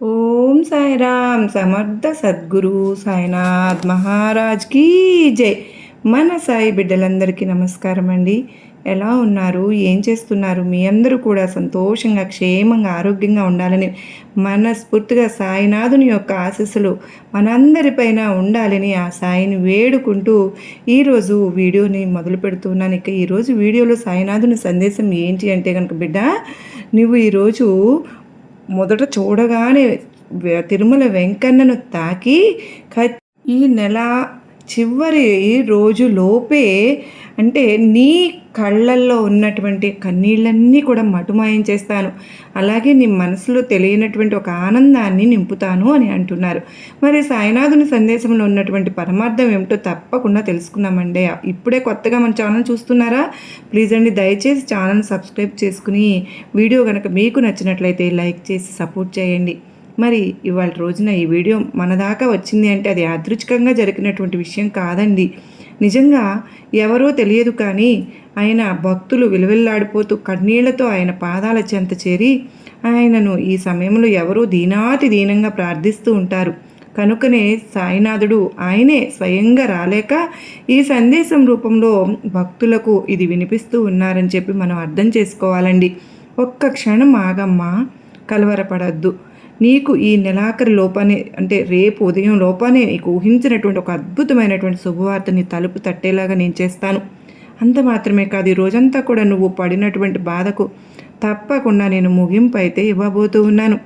ఓం సాయిరామ్ సమర్థ సద్గురు సాయినాథ్ మహారాజ్ కీ జై. మన సాయి బిడ్డలందరికీ నమస్కారం అండి. ఎలా ఉన్నారు? ఏం చేస్తున్నారు? మీ అందరూ కూడా సంతోషంగా, క్షేమంగా, ఆరోగ్యంగా ఉండాలని మనస్ఫూర్తిగా సాయినాథుని యొక్క ఆశీస్సులు మనందరిపైన ఉండాలని ఆ సాయిని వేడుకుంటూ ఈరోజు వీడియోని మొదలు పెడుతున్నాను. ఇక ఈరోజు వీడియోలో సాయినాథుని సందేశం ఏంటి అంటే కనుక, బిడ్డ, నువ్వు ఈరోజు మొదట చూడగానే తిరుమల వెంకన్నను తాకి ఈ నెల చివరి రోజు లోపే అంటే నీ కళ్ళల్లో ఉన్నటువంటి కన్నీళ్ళన్నీ కూడా మటుమాయం చేస్తాను, అలాగే నీ మనసులో తెలియనటువంటి ఒక ఆనందాన్ని నింపుతాను అని అంటున్నారు. మరి సాయినాథుని సందేశంలో ఉన్నటువంటి పరమార్థం ఏమిటో తప్పకుండా తెలుసుకున్నామండి. ఇప్పుడే కొత్తగా మన ఛానల్ చూస్తున్నారా? ప్లీజ్ అండి, దయచేసి ఛానల్ సబ్స్క్రైబ్ చేసుకుని వీడియో కనుక మీకు నచ్చినట్లయితే లైక్ చేసి సపోర్ట్ చేయండి. మరి ఇవాళ రోజున ఈ వీడియో మన దాకా వచ్చింది అంటే అది యాదృచ్ఛికంగా జరిగినటువంటి విషయం కాదండి. నిజంగా ఎవరో తెలియదు, కానీ ఆయన భక్తులు విలువెల్లాడిపోతూ కన్నీళ్లతో ఆయన పాదాల చెంత చేరి ఆయనను ఈ సమయంలో ఎవరో దీనాతి దీనంగా ప్రార్థిస్తూ ఉంటారు. కనుకనే సాయినాథుడు ఆయనే స్వయంగా రాలేక ఈ సందేశం రూపంలో భక్తులకు ఇది వినిపిస్తూ ఉన్నారని చెప్పి మనం అర్థం చేసుకోవాలండి. ఒక్క క్షణం ఆగమ్మా, కలవరపడద్దు. నీకు ఈ నెలాఖరి లోపానే అంటే రేపు ఉదయం లోపానే నీకు ఊహించినటువంటి ఒక అద్భుతమైనటువంటి శుభవార్తని తలుపు తట్టేలాగా నేను చేస్తాను. అంత మాత్రమే కాదు, ఈ రోజంతా కూడా నువ్వు పడినటువంటి బాధకు తప్పకుండా నేను ముగింపు అయితే ఇవ్వబోతూ ఉన్నాను.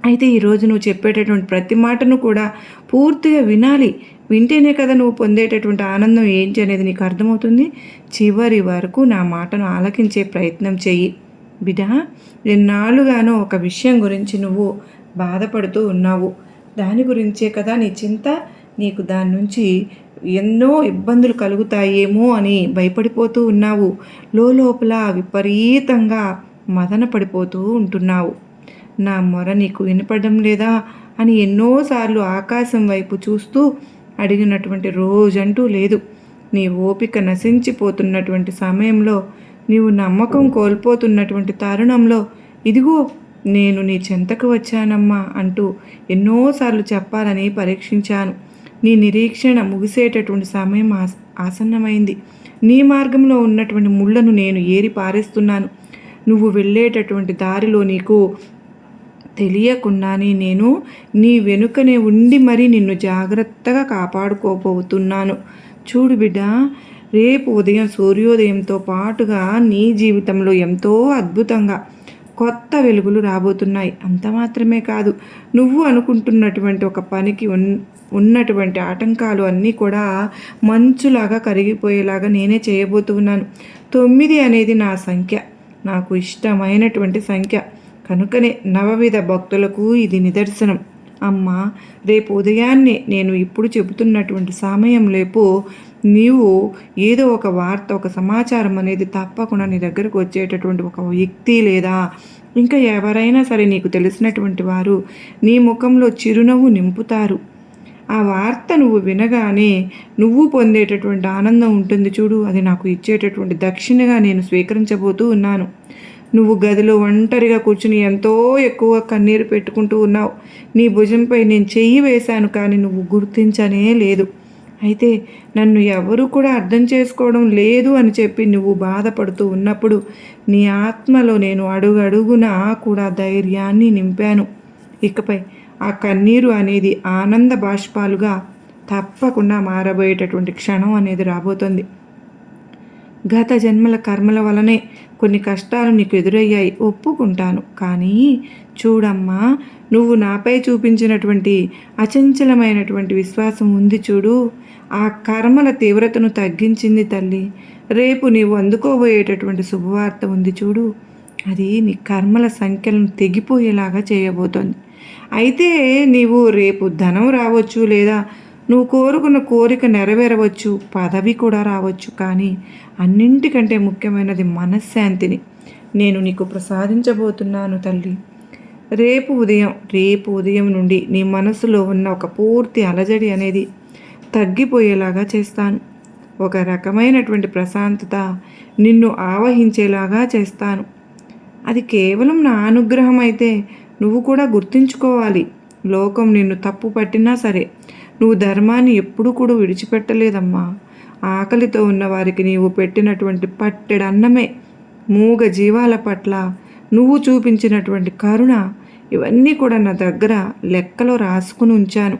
అయితే ఈరోజు నువ్వు చెప్పేటటువంటి ప్రతి మాటను కూడా పూర్తిగా వినాలి. వింటేనే కదా నువ్వు పొందేటటువంటి ఆనందం ఏంటి అనేది నీకు అర్థమవుతుంది. చివరి వరకు నా మాటను ఆలకించే ప్రయత్నం చెయ్యి. బిడ్డ, ఎన్నాళ్ళుగానో ఒక విషయం గురించి నువ్వు బాధపడుతూ ఉన్నావు. దాని గురించే కదా నీ చింత. నీకు దాని నుంచి ఎన్నో ఇబ్బందులు కలుగుతాయేమో అని భయపడిపోతూ ఉన్నావు. లోపల విపరీతంగా మదన పడిపోతూ ఉంటున్నావు. నా మొర నీకు వినపడడం లేదా అని ఎన్నోసార్లు ఆకాశం వైపు చూస్తూ అడిగినటువంటి రోజంటూ లేదు. నీ ఓపిక నశించిపోతున్నటువంటి సమయంలో, నీవు నమ్మకం కోల్పోతున్నటువంటి తరుణంలో, ఇదిగో నేను నీ చెంతకు వచ్చానమ్మా అంటూ ఎన్నోసార్లు చెప్పాలని పరీక్షించాను. నీ నిరీక్షణ ముగిసేటటువంటి సమయం ఆసన్నమైంది. నీ మార్గంలో ఉన్నటువంటి ముళ్ళను నేను ఏరి పారేస్తున్నాను. నువ్వు వెళ్ళేటటువంటి దారిలో నీకు తెలియకుండానే నేను నీ వెనుకనే ఉండి మరీ నిన్ను జాగ్రత్తగా కాపాడుకోబోతున్నాను. చూడు బిడ్డ, రేపు ఉదయం సూర్యోదయంతో పాటుగా నీ జీవితంలో ఎంతో అద్భుతంగా కొత్త వెలుగులు రాబోతున్నాయి. అంత మాత్రమే కాదు, నువ్వు అనుకుంటున్నటువంటి ఒక పనికి ఉన్నటువంటి ఆటంకాలు అన్నీ కూడా మంచులాగా కరిగిపోయేలాగా నేనే చేయబోతున్నాను. 9 అనేది నా సంఖ్య, నాకు ఇష్టమైనటువంటి సంఖ్య. కనుకనే నవవిధ భక్తులకు ఇది నిదర్శనం. అమ్మ, రేపు ఉదయాన్నే నేను ఇప్పుడు చెబుతున్నటువంటి సమయం లేపు నీవు ఏదో ఒక వార్త, ఒక సమాచారం అనేది తప్పకుండా నీ దగ్గరకు వచ్చేటటువంటి ఒక వ్యక్తి లేదా ఇంకా ఎవరైనా సరే నీకు తెలిసినటువంటి వారు నీ ముఖంలో చిరునవ్వు నింపుతారు. ఆ వార్త నువ్వు వినగానే నువ్వు పొందేటటువంటి ఆనందం ఉంటుంది చూడు, అది నాకు ఇచ్చేటటువంటి దక్షిణగా నేను స్వీకరించబోతూ ఉన్నాను. నువ్వు గదిలో ఒంటరిగా కూర్చుని ఎంతో ఎక్కువ కన్నీరు పెట్టుకుంటూ ఉన్నావు. నీ భుజంపై నేను చెయ్యి వేశాను, కానీ నువ్వు గుర్తించనే లేదు. అయితే నన్ను ఎవరు కూడా అర్థం చేసుకోవడం లేదు అని చెప్పి నువ్వు బాధపడుతూ ఉన్నప్పుడు నీ ఆత్మలో నేను అడుగడుగునా కూడా ధైర్యాన్ని నింపాను. ఇకపై ఆ కన్నీరు అనేది ఆనంద బాష్పాలుగా తప్పకుండా మారబోయేటటువంటి క్షణం అనేది రాబోతుంది. గత జన్మల కర్మల వలనే కొన్ని కష్టాలు నీకు ఎదురయ్యాయి, ఒప్పుకుంటాను. కానీ చూడమ్మా, నువ్వు నాపై చూపించినటువంటి అచంచలమైనటువంటి విశ్వాసం ఉంది చూడు, ఆ కర్మల తీవ్రతను తగ్గించింది తల్లి. రేపు నీవు అందుకోబోయేటటువంటి శుభవార్త ఉంది చూడు, అది నీ కర్మల సంఖ్యలను తెగిపోయేలాగా చేయబోతోంది. అయితే నీవు రేపు ధనం రావచ్చు, లేదా నువ్వు కోరుకున్న కోరిక నెరవేరవచ్చు, పదవి కూడా రావచ్చు. కానీ అన్నింటికంటే ముఖ్యమైనది మనశ్శాంతిని నేను నీకు ప్రసాదించబోతున్నాను తల్లి. రేపు ఉదయం నుండి నీ మనసులో ఉన్న ఒక పూర్తి అలజడి అనేది తగ్గిపోయేలాగా చేస్తాను. ఒక రకమైనటువంటి ప్రశాంతత నిన్ను ఆవహించేలాగా చేస్తాను. అది కేవలం నా అనుగ్రహం అయితే నువ్వు కూడా గుర్తుంచుకోవాలి. లోకం నిన్ను తప్పు పట్టినా సరే నువ్వు ధర్మాన్ని ఎప్పుడూ కూడా విడిచిపెట్టలేదమ్మా. ఆకలితో ఉన్నవారికి నీవు పెట్టినటువంటి పట్టెడు అన్నమే, మూగ జీవాల పట్ల నువ్వు చూపించినటువంటి కరుణ, ఇవన్నీ కూడా నా దగ్గర లెక్కలో రాసుకుని ఉంచాను.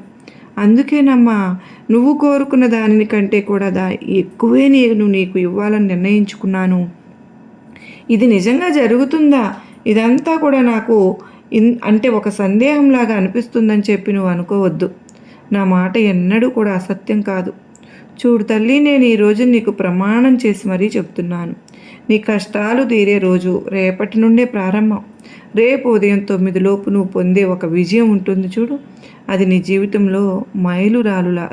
అందుకేనమ్మా నువ్వు కోరుకున్న దానిని కంటే కూడా ఎక్కువే నేను నీకు ఇవ్వాలని నిర్ణయించుకున్నాను. ఇది నిజంగా జరుగుతుందా? ఇదంతా కూడా నాకు అంటే ఒక సందేహంలాగా అనిపిస్తుందని చెప్పి నువ్వు అనుకోవద్దు. నా మాట ఎన్నడూ కూడా అసత్యం కాదు. చూడు తల్లి, నేను ఈరోజు నీకు ప్రమాణం చేసి మరీ చెప్తున్నాను. నీ కష్టాలు తీరే రోజు రేపటి నుండే ప్రారంభం. రేపు ఉదయం 9 లోపు నువ్వు పొందే ఒక విజయం ఉంటుంది చూడు, అది నీ జీవితంలో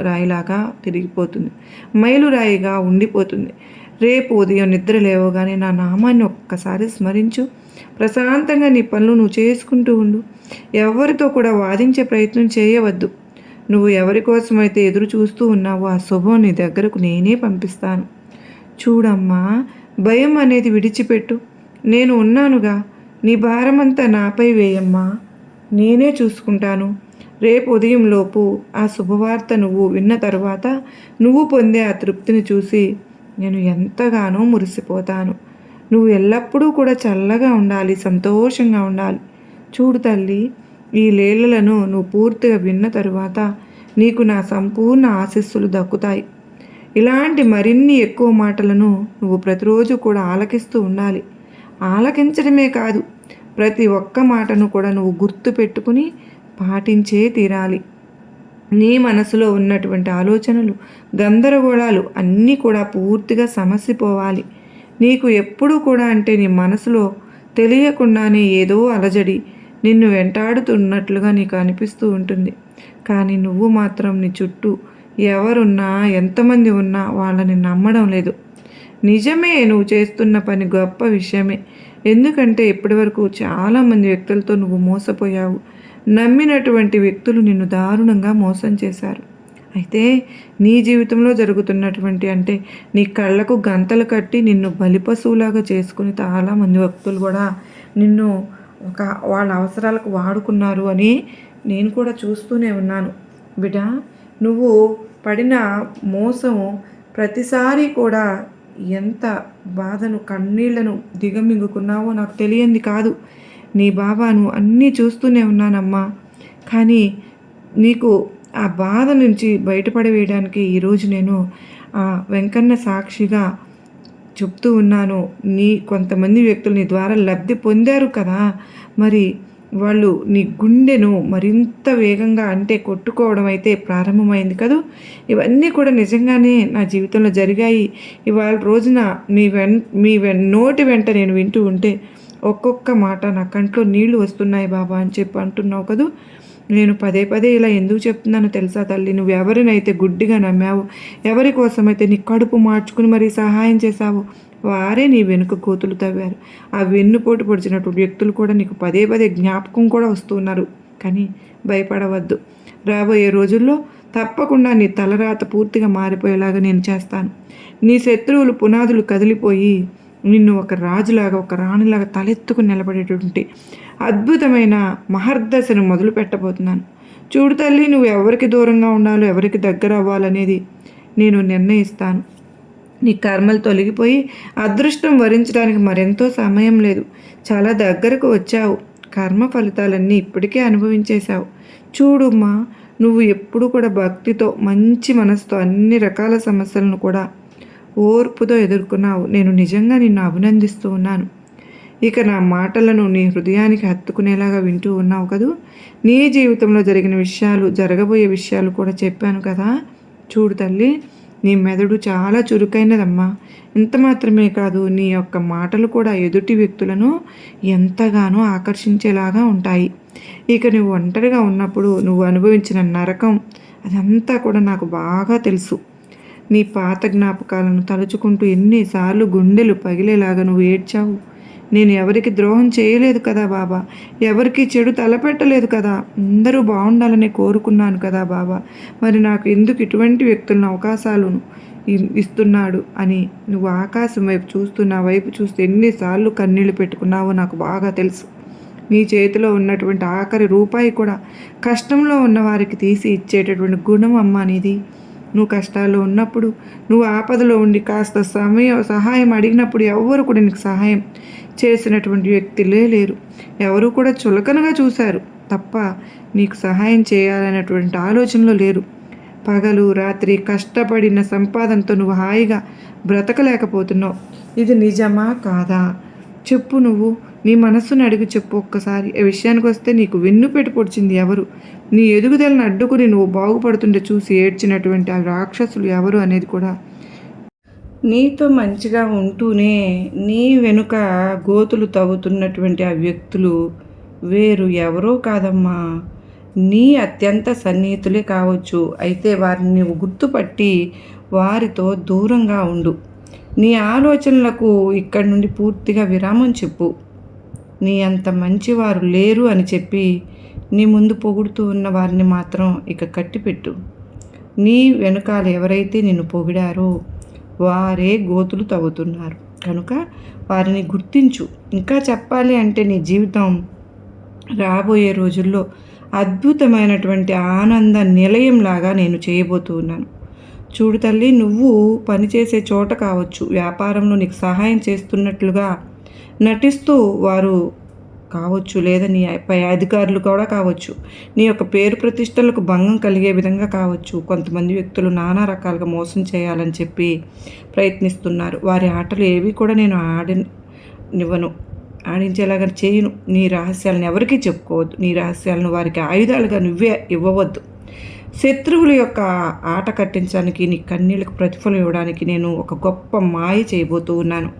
రాయిలాగా తిరిగిపోతుంది, మైలురాయిగా ఉండిపోతుంది. రేపు ఉదయం నిద్ర లేవగానే నా నామాన్ని ఒక్కసారి స్మరించు. ప్రశాంతంగా నీ పనులు నువ్వు చేసుకుంటూ ఉండు. ఎవరితో కూడా వాదించే ప్రయత్నం చేయవద్దు. నువ్వు ఎవరి కోసమైతే ఎదురు చూస్తూ ఉన్నావో ఆ శుభం నీ దగ్గరకు నేనే పంపిస్తాను. చూడమ్మా, భయం అనేది విడిచిపెట్టు. నేను ఉన్నానుగా. నీ భారమంతా నాపై వేయమ్మా, నేనే చూసుకుంటాను. రేపు ఉదయంలోపు ఆ శుభవార్త నువ్వు విన్న తర్వాత నువ్వు పొందే ఆ తృప్తిని చూసి నేను ఎంతగానో మురిసిపోతాను. నువ్వు ఎల్లప్పుడూ కూడా చల్లగా ఉండాలి, సంతోషంగా ఉండాలి. చూడు తల్లి, ఈ లీలలను నువ్వు పూర్తిగా విన్న తరువాత నీకు నా సంపూర్ణ ఆశీస్సులు దక్కుతాయి. ఇలాంటి మరిన్ని ఎక్కువ మాటలను నువ్వు ప్రతిరోజు కూడా ఆలకిస్తూ ఉండాలి. ఆలకించడమే కాదు, ప్రతి ఒక్క మాటను కూడా నువ్వు గుర్తు పెట్టుకుని పాటించే తీరాలి. నీ మనసులో ఉన్నటువంటి ఆలోచనలు, గందరగోళాలు అన్నీ కూడా పూర్తిగా సమసిపోవాలి. నీకు ఎప్పుడూ కూడా అంటే నీ మనసులో తెలియకుండానే ఏదో అలజడి నిన్ను వెంటాడుతున్నట్లుగా నీకు అనిపిస్తూ ఉంటుంది. కానీ నువ్వు మాత్రం నీ చుట్టూ ఎవరున్నా, ఎంతమంది ఉన్నా వాళ్ళని నమ్మడం లేదు. నిజమే, నువ్వు చేస్తున్న పని గొప్ప విషయమే. ఎందుకంటే ఇప్పటివరకు చాలామంది వ్యక్తులతో నువ్వు మోసపోయావు. నమ్మినటువంటి వ్యక్తులు నిన్ను దారుణంగా మోసం చేశారు. అయితే నీ జీవితంలో జరుగుతున్నటువంటి అంటే నీ కళ్ళకు గంతలు కట్టి నిన్ను బలిపశువులాగా చేసుకుని చాలామంది వ్యక్తులు కూడా నిన్ను వాళ్ళ అవసరాలకు వాడుకున్నారు అని నేను కూడా చూస్తూనే ఉన్నాను. బిడ్డ, నువ్వు పడిన మోసం ప్రతిసారి కూడా ఎంత బాధను, కన్నీళ్లను దిగమింగుకున్నావో నాకు తెలియంది కాదు. నీ బాబాను అన్నీ చూస్తూనే ఉన్నానమ్మా. కానీ నీకు ఆ బాధ నుంచి బయటపడవేయడానికి ఈరోజు నేను ఆ వెంకన్న సాక్షిగా చెప్తూ ఉన్నాను. కొంతమంది వ్యక్తులు నీ ద్వారా లబ్ధి పొందారు కదా, మరి వాళ్ళు నీ గుండెను మరింత వేగంగా అంటే కొట్టుకోవడం అయితే ప్రారంభమైంది కదూ. ఇవన్నీ కూడా నిజంగానే నా జీవితంలో జరిగాయి. ఇవాళ రోజున మీ నోటి వెంట నేను వింటూ ఉంటే ఒక్కొక్క మాట నా కంట్లో నీళ్లు వస్తున్నాయి బాబా అని చెప్పి అంటున్నావు కదూ. నేను పదే పదే ఇలా ఎందుకు చెప్తున్నానో తెలుసా తల్లి? నువ్వు ఎవరినైతే గుడ్డిగా నమ్మావు, ఎవరి కోసమైతే నీ కడుపు మార్చుకుని మరీ సహాయం చేశావు, వారే నీ వెనుక గోతులు తవ్వారు. ఆ వెన్నుపోటు పొడిచినటువంటి వ్యక్తులు కూడా నీకు పదే పదే జ్ఞాపకం కూడా వస్తున్నారు. కానీ భయపడవద్దు. రాబోయే రోజుల్లో తప్పకుండా నీ తలరాత పూర్తిగా మారిపోయేలాగా నేను చేస్తాను. నీ శత్రువులు పునాదులు కదిలిపోయి నిన్ను ఒక రాజులాగా, ఒక రాణిలాగా తలెత్తుకుని నిలబడేటువంటి అద్భుతమైన మహర్దశను మొదలు పెట్టబోతున్నాను. చూడు తల్లి, నువ్వు ఎవరికి దూరంగా ఉండాలో, ఎవరికి దగ్గర అవ్వాలనేది నేను నిర్ణయిస్తాను. నీ కర్మలు తొలగిపోయి అదృష్టం వరించడానికి మరెంతో సమయం లేదు. చాలా దగ్గరకు వచ్చావు. కర్మ ఫలితాలన్నీ ఇప్పటికే అనుభవించేశావు. చూడుమ్మా, నువ్వు ఎప్పుడు కూడా భక్తితో, మంచి మనసుతో అన్ని రకాల సమస్యలను కూడా ఓర్పుతో ఎదుర్కొన్నావు. నేను నిజంగా నిన్ను అభినందిస్తూ ఉన్నాను. ఇక నా మాటలను నీ హృదయానికి హత్తుకునేలాగా వింటూ ఉన్నావు కదూ. నీ జీవితంలో జరిగిన విషయాలు, జరగబోయే విషయాలు కూడా చెప్పాను కదా. చూడు తల్లి, నీ మెదడు చాలా చురుకైనదమ్మా. ఇంత మాత్రమే కాదు, నీ యొక్క మాటలు కూడా ఎదుటి వ్యక్తులను ఎంతగానో ఆకర్షించేలాగా ఉంటాయి. ఇక నువ్వు ఒంటరిగా ఉన్నప్పుడు నువ్వు అనుభవించిన నరకం అదంతా కూడా నాకు బాగా తెలుసు. నీ పాత జ్ఞాపకాలను తలుచుకుంటూ ఎన్నిసార్లు గుండెలు పగిలేలాగా నువ్వు ఏడ్చావు. నేను ఎవరికి ద్రోహం చేయలేదు కదా బాబా, ఎవరికి చెడు తలపెట్టలేదు కదా, అందరూ బాగుండాలని కోరుకున్నాను కదా బాబా, మరి నాకు ఎందుకు ఇటువంటి వ్యక్తులను అవకాశాలను ఇస్తున్నాడు అని నువ్వు ఆకాశం వైపు చూస్తూ, నా వైపు చూస్తూ ఎన్నిసార్లు కన్నీళ్లు పెట్టుకున్నావో నాకు బాగా తెలుసు. నీ చేతిలో ఉన్నటువంటి ఆఖరి రూపాయి కూడా కష్టంలో ఉన్న వారికి తీసి ఇచ్చేటటువంటి గుణం అమ్మ నీది. నువ్వు కష్టాల్లో ఉన్నప్పుడు, నువ్వు ఆపదలో ఉండి కాస్త సహాయం అడిగినప్పుడు ఎవ్వరు కూడా నీకు సహాయం చేసినటువంటి వ్యక్తులే లేరు. ఎవరు కూడా చులకనగా చూశారు తప్ప నీకు సహాయం చేయాలనేటువంటి ఆలోచనలో లేరు. పగలు రాత్రి కష్టపడిన సంపాదనతో నువ్వు హాయిగా బ్రతకలేకపోతున్నావు. ఇది నిజమా కాదా చెప్పు. నువ్వు నీ మనస్సును అడిగి చెప్పు ఒక్కసారి. ఈ విషయానికి వస్తే నీకు వెన్నుపెట్టు పొడిచింది ఎవరు? నీ ఎదుగుదలను అడ్డుకుని నువ్వు బాగుపడుతుంటే చూసి ఏడ్చినటువంటి ఆ రాక్షసులు ఎవరు అనేది కూడా, నీతో మంచిగా ఉంటూనే నీ వెనుక గోతులు తవ్వుతున్నటువంటి ఆ వ్యక్తులు వేరు ఎవరో కాదమ్మా, నీ అత్యంత సన్నిహితులే కావచ్చు. అయితే వారిని నువ్వు గుర్తుపట్టి వారితో దూరంగా ఉండు. నీ ఆలోచనలకు ఇక్కడి నుండి పూర్తిగా విరామం చెప్పు. నీ అంత మంచివారు లేరు అని చెప్పి నీ ముందు పొగుడుతూ ఉన్న వారిని మాత్రం ఇక కట్టిపెట్టు. నీ వెనకాల ఎవరైతే నిన్ను పొగిడారో వారే గోతులు తవ్వుతున్నారు కనుక వారిని గుర్తించు. ఇంకా చెప్పాలి అంటే నీ జీవితం రాబోయే రోజుల్లో అద్భుతమైనటువంటి ఆనంద నిలయంలాగా నేను చేయబోతూ ఉన్నాను. చూడు తల్లి, నువ్వు పనిచేసే చోట కావచ్చు, వ్యాపారంలో నీకు సహాయం చేస్తున్నట్లుగా నటిస్తూ వారు కావచ్చు, లేదా నీ పై అధికారులు కూడా కావచ్చు, నీ యొక్క పేరు ప్రతిష్టలకు భంగం కలిగే విధంగా కావచ్చు. కొంతమంది వ్యక్తులు నానా రకాలుగా మోసం చేయాలని చెప్పి ప్రయత్నిస్తున్నారు. వారి ఆటలు ఏవి కూడా నేను ఆడనివ్వను, ఆడించేలాగా చేయను. నీ రహస్యాలను ఎవరికీ చెప్పుకోవద్దు. నీ రహస్యాలను వారికి ఆయుధాలుగా నువ్వే ఇవ్వవద్దు. శత్రువుల యొక్క ఆట కట్టించడానికి, నీ కన్నీళ్ళకు ప్రతిఫలం ఇవ్వడానికి నేను ఒక గొప్ప మాయ చేయబోతూ ఉన్నాను.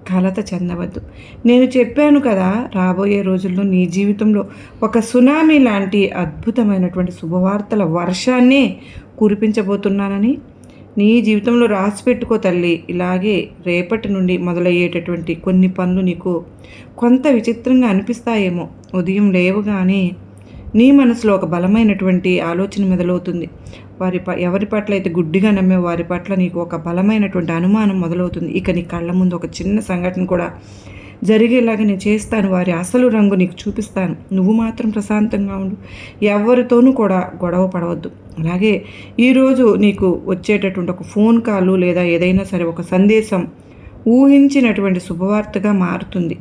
కలత చెందవద్దు. నేను చెప్పాను కదా, రాబోయే రోజుల్లో నీ జీవితంలో ఒక సునామీ లాంటి అద్భుతమైనటువంటి శుభవార్తల వర్షాన్నే కురిపించబోతున్నానని. నీ జీవితంలో రాసి పెట్టుకో తల్లి. ఇలాగే రేపటి నుండి మొదలయ్యేటటువంటి కొన్ని పనులు నీకు కొంత విచిత్రంగా అనిపిస్తాయేమో. ఉదయం లేవగానే నీ మనసులో ఒక బలమైనటువంటి ఆలోచన మొదలవుతుంది. ఎవరి పట్ల అయితే గుడ్డిగా నమ్మే వారి పట్ల నీకు ఒక బలమైనటువంటి అనుమానం మొదలవుతుంది. ఇక నీ కళ్ళ ముందు ఒక చిన్న సంఘటన కూడా జరిగేలాగా నేను చేస్తాను. వారి అసలు రంగు నీకు చూపిస్తాను. నువ్వు మాత్రం ప్రశాంతంగా ఉండు. ఎవరితోనూ కూడా గొడవ పడవద్దు. అలాగే ఈరోజు నీకు వచ్చేటటువంటి ఒక ఫోన్ కాలు లేదా ఏదైనా సరే ఒక సందేశం ఊహించినటువంటి శుభవార్తగా మారుతుంది.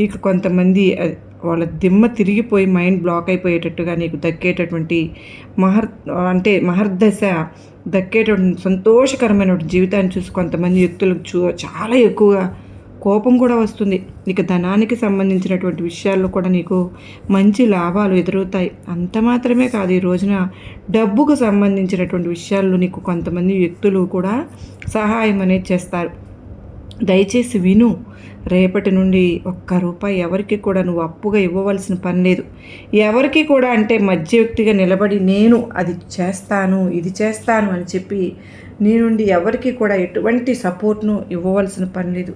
ఇక కొంతమంది వాళ్ళ దిమ్మ తిరిగిపోయి మైండ్ బ్లాక్ అయిపోయేటట్టుగా నీకు దక్కేటటువంటి మహర్దశ దక్కేటటువంటి సంతోషకరమైనటువంటి జీవితాన్ని చూసి కొంతమంది వ్యక్తులకు చాలా ఎక్కువగా కోపం కూడా వస్తుంది. ఇక ధనానికి సంబంధించినటువంటి విషయాల్లో కూడా నీకు మంచి లాభాలు ఎదురవుతాయి. అంత మాత్రమే కాదు, ఈ రోజున డబ్బుకు సంబంధించినటువంటి విషయాల్లో నీకు కొంతమంది వ్యక్తులు కూడా సహాయం అనేది చేస్తారు. దయచేసి విను. రేపటి నుండి ఒక్క రూపాయి ఎవరికి కూడా నువ్వు అప్పుగా ఇవ్వవలసిన పని లేదు. ఎవరికి కూడా అంటే మధ్యవ్యక్తిగా నిలబడి నేను అది చేస్తాను ఇది చేస్తాను అని చెప్పి నీ నుండి ఎవరికి కూడా ఎటువంటి సపోర్ట్ను ఇవ్వవలసిన పని లేదు.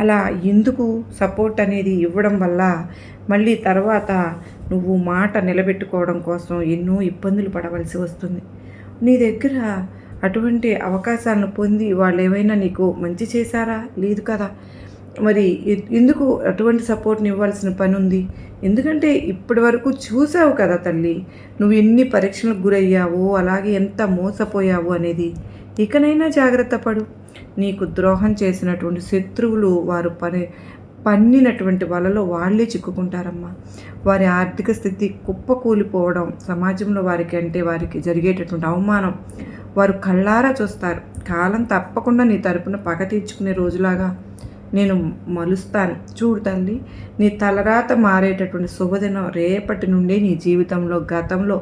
అలా ఎందుకు సపోర్ట్ అనేది ఇవ్వడం వల్ల మళ్ళీ తర్వాత నువ్వు మాట నిలబెట్టుకోవడం కోసం ఎన్నో ఇబ్బందులు పడవలసి వస్తుంది. నీ దగ్గర అటువంటి అవకాశాలను పొంది వాళ్ళు ఏమైనా నీకు మంచి చేశారా? లేదు కదా. మరి ఎందుకు అటువంటి సపోర్ట్ని ఇవ్వాల్సిన పని ఉంది? ఎందుకంటే ఇప్పటి వరకు చూసావు కదా తల్లి, నువ్వు ఎన్ని పరీక్షలకు గురయ్యావో, అలాగే ఎంత మోసపోయావు అనేది. ఇకనైనా జాగ్రత్త పడు. నీకు ద్రోహం చేసినటువంటి శత్రువులు వారు పన్నినటువంటి వలలో వాళ్ళే చిక్కుకుంటారమ్మా. వారి ఆర్థిక స్థితి కుప్పకూలిపోవడం, సమాజంలో వారికి జరిగేటటువంటి అవమానం వారు కళ్ళారా చూస్తారు. కాలం తప్పకుండా నీ తరపున పగ తీర్చుకునే రోజులాగా నేను మలుస్తాను. చూడు తల్లి, నీ తలరాత మారేటటువంటి శుభదినం రేపటి నుండే నీ జీవితంలో గతంలో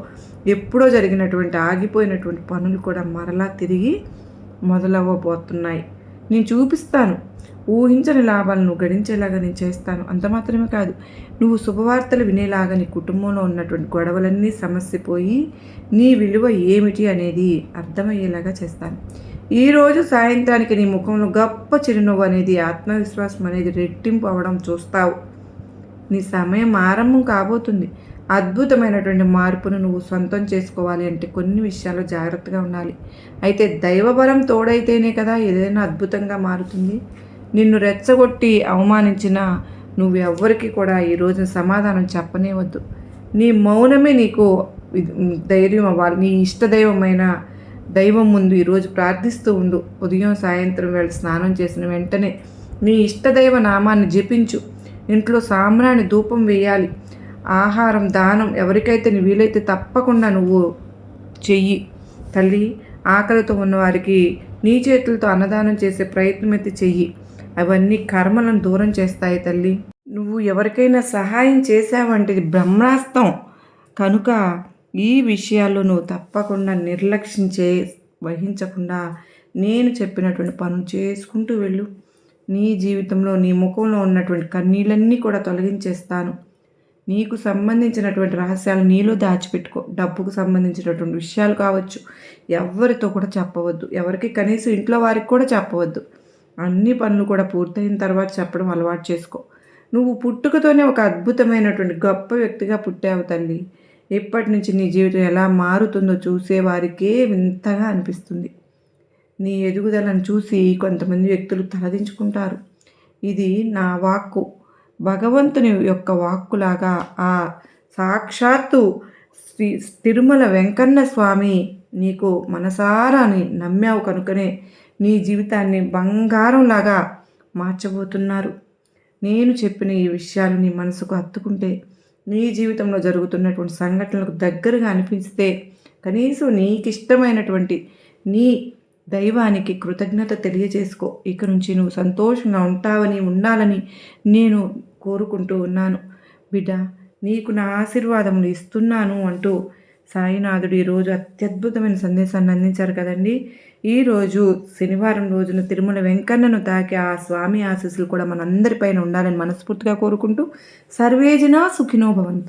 ఎప్పుడో జరిగినటువంటి ఆగిపోయినటువంటి పనులు కూడా మరలా తిరిగి మొదలవ్వబోతున్నాయి. నేను చూపిస్తాను. ఊహించని లాభాలను గడించేలాగా నేను చేస్తాను. అంత మాత్రమే కాదు, నువ్వు శుభవార్తలు వినేలాగా నీ కుటుంబంలో ఉన్నటువంటి గొడవలన్నీ సమస్యపోయి నీ విలువ ఏమిటి అనేది అర్థమయ్యేలాగా చేస్తాను. ఈరోజు సాయంత్రానికి నీ ముఖంలో గొప్ప చిరునవ్వు అనేది, ఆత్మవిశ్వాసం అనేది రెట్టింపు అవడం చూస్తావు. నీ సమయం ఆరంభం కాబోతుంది. అద్భుతమైనటువంటి మార్పును నువ్వు సొంతం చేసుకోవాలి అంటే కొన్ని విషయాల్లో జాగ్రత్తగా ఉండాలి. అయితే దైవబలం తోడైతేనే కదా ఏదైనా అద్భుతంగా మారుతుంది. నిన్ను రెచ్చగొట్టి అవమానించిన నువ్వు ఎవ్వరికి కూడా ఈ రోజున సమాధానం చెప్పనే వద్దు. నీ మౌనమే నీకు ధైర్యం అవ్వాలి. నీ ఇష్టదైవమైన దైవం ముందు ఈరోజు ప్రార్థిస్తూ ఉండు. ఉదయం సాయంత్రం వేళ స్నానం చేసిన వెంటనే నీ ఇష్టదైవ నామాన్ని జపించు. ఇంట్లో సాంబ్రాణి ధూపం వేయాలి. ఆహారం దానం ఎవరికైతే వీలైతే తప్పకుండా నువ్వు చెయ్యి. తల్లి, ఆకలితో ఉన్నవారికి నీ చేతులతో అన్నదానం చేసే ప్రయత్నం అయితే చెయ్యి. అవన్నీ కర్మలను దూరం చేస్తాయి తల్లి. నువ్వు ఎవరికైనా సహాయం చేసావంటే ఇది బ్రహ్మాస్త్రం కనుక ఈ విషయాల్లో నువ్వు తప్పకుండా వహించకుండా నేను చెప్పినటువంటి పనులు చేసుకుంటూ వెళ్ళు. నీ జీవితంలో నీ ముఖంలో ఉన్నటువంటి కన్నీళ్ళన్నీ కూడా తొలగించేస్తాను. నీకు సంబంధించినటువంటి రహస్యాలు నీలో దాచిపెట్టుకో. డబ్బుకు సంబంధించినటువంటి విషయాలు కావచ్చు, ఎవరితో కూడా చెప్పవద్దు. ఎవరికి కనీసం ఇంట్లో వారికి కూడా చెప్పవద్దు. అన్ని పనులు కూడా పూర్తయిన తర్వాత చెప్పడం అలవాటు చేసుకో. నువ్వు పుట్టుకతోనే ఒక అద్భుతమైనటువంటి గొప్ప వ్యక్తిగా పుట్టావు తల్లి. ఇప్పటి నుంచి నీ జీవితం ఎలా మారుతుందో చూసేవారికే వింతగా అనిపిస్తుంది. నీ ఎదుగుదలను చూసి కొంతమంది వ్యక్తులు తలదించుకుంటారు. ఇది నా వాక్కు, భగవంతుని యొక్క వాక్కులాగా ఆ సాక్షాత్తు శ్రీ తిరుమల వెంకన్న స్వామి నీకు మనసారాని నమ్మావు కనుకనే నీ జీవితాన్ని బంగారంలాగా మార్చబోతున్నారు. నేను చెప్పిన ఈ విషయాలు నీ మనసుకు హత్తుకుంటే, నీ జీవితంలో జరుగుతున్నటువంటి సంఘటనలకు దగ్గరగా అనిపిస్తే, కనీసం నీకు ఇష్టమైనటువంటి నీ దైవానికి కృతజ్ఞత తెలియజేసుకో. ఇక నుంచి నువ్వు సంతోషంగా ఉండాలని నేను కోరుకుంటూ ఉన్నాను. బిడ్డ, నీకు నా ఆశీర్వాదములు ఇస్తున్నాను అంటూ సాయినాథుడు ఈరోజు అత్యద్భుతమైన సందేశాన్ని అందించారు కదండి. ఈరోజు శనివారం రోజున తిరుమల వెంకన్నను తాకి ఆ స్వామి ఆశీస్సులు కూడా మనందరిపైన ఉండాలని మనస్ఫూర్తిగా కోరుకుంటూ సర్వేజన సుఖినో భవంతు.